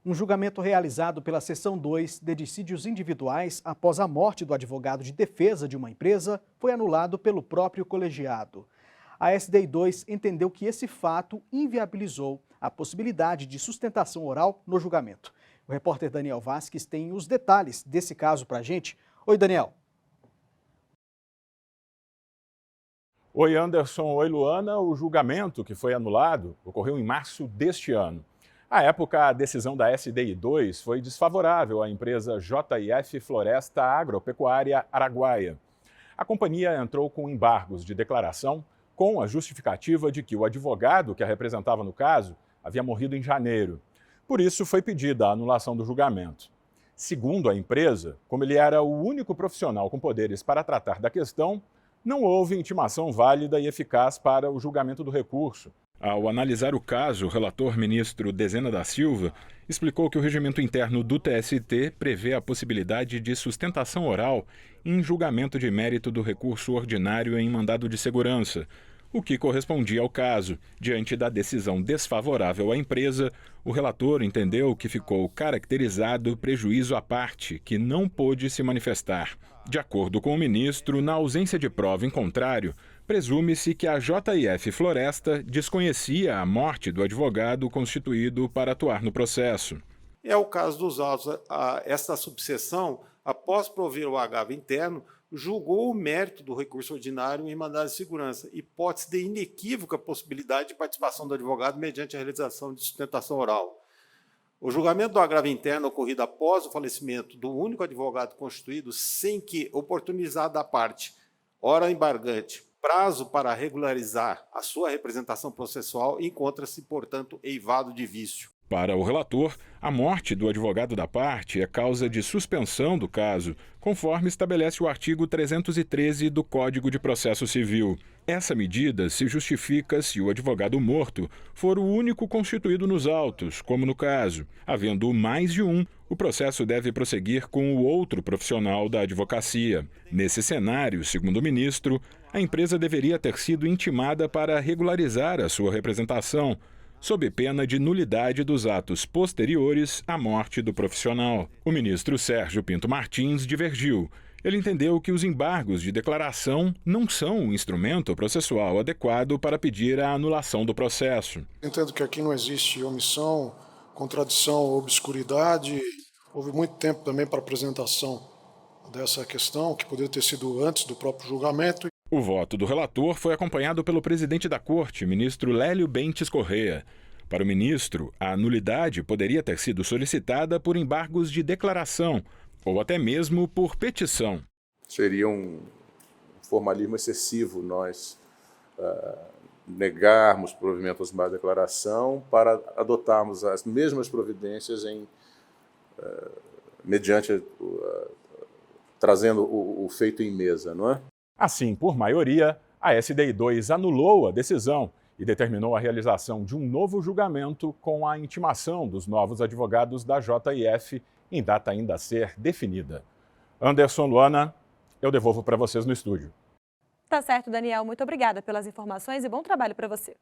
Um julgamento realizado pela Seção 2 de Dissídios Individuais após a morte do advogado de defesa de uma empresa foi anulado pelo próprio colegiado. A SDI2 entendeu que esse fato inviabilizou a possibilidade de sustentação oral no julgamento. O repórter Daniel Vasques tem os detalhes desse caso para a gente. Oi, Daniel. Oi, Anderson. Oi, Luana. O julgamento que foi anulado ocorreu em março deste ano. À época, a decisão da SDI2 foi desfavorável à empresa JF Floresta Agropecuária Araguaia. A companhia entrou com embargos de declaração com a justificativa de que o advogado que a representava no caso havia morrido em janeiro. Por isso, foi pedida a anulação do julgamento. Segundo a empresa, como ele era o único profissional com poderes para tratar da questão, não houve intimação válida e eficaz para o julgamento do recurso. Ao analisar o caso, o relator ministro Dezena da Silva explicou que o regimento interno do TST prevê a possibilidade de sustentação oral em julgamento de mérito do recurso ordinário em mandado de segurança, o que correspondia ao caso. Diante da decisão desfavorável à empresa, o relator entendeu que ficou caracterizado prejuízo à parte, que não pôde se manifestar. De acordo com o ministro, na ausência de prova em contrário, presume-se que a JF Floresta desconhecia a morte do advogado constituído para atuar no processo. É o caso dos autos. Esta subseção, após prover o agravo interno, julgou o mérito do recurso ordinário em mandado de segurança, hipótese de inequívoca possibilidade de participação do advogado mediante a realização de sustentação oral. O julgamento do agravo interno ocorrido após o falecimento do único advogado constituído, sem que, oportunizada a parte, hora embargante, prazo para regularizar a sua representação processual, encontra-se, portanto, eivado de vício. Para o relator, a morte do advogado da parte é causa de suspensão do caso, conforme estabelece o artigo 313 do Código de Processo Civil. Essa medida se justifica se o advogado morto for o único constituído nos autos, como no caso. Havendo mais de um, o processo deve prosseguir com o outro profissional da advocacia. Nesse cenário, segundo o ministro, a empresa deveria ter sido intimada para regularizar a sua representação, sob pena de nulidade dos atos posteriores à morte do profissional. O ministro Sérgio Pinto Martins divergiu. Ele entendeu que os embargos de declaração não são um instrumento processual adequado para pedir a anulação do processo. Entendo que aqui não existe omissão, contradição ou obscuridade. Houve muito tempo também para a apresentação dessa questão, que poderia ter sido antes do próprio julgamento. O voto do relator foi acompanhado pelo presidente da Corte, ministro Lélio Bentes Corrêa. Para o ministro, a nulidade poderia ter sido solicitada por embargos de declaração ou até mesmo por petição. Seria um formalismo excessivo nós negarmos provimento aos embargos de declaração para adotarmos as mesmas providências mediante trazendo o feito em mesa, não é? Assim, por maioria, a SDI2 anulou a decisão e determinou a realização de um novo julgamento com a intimação dos novos advogados da JF em data ainda a ser definida. Anderson, Luana, eu devolvo para vocês no estúdio. Tá certo, Daniel. Muito obrigada pelas informações e bom trabalho para você.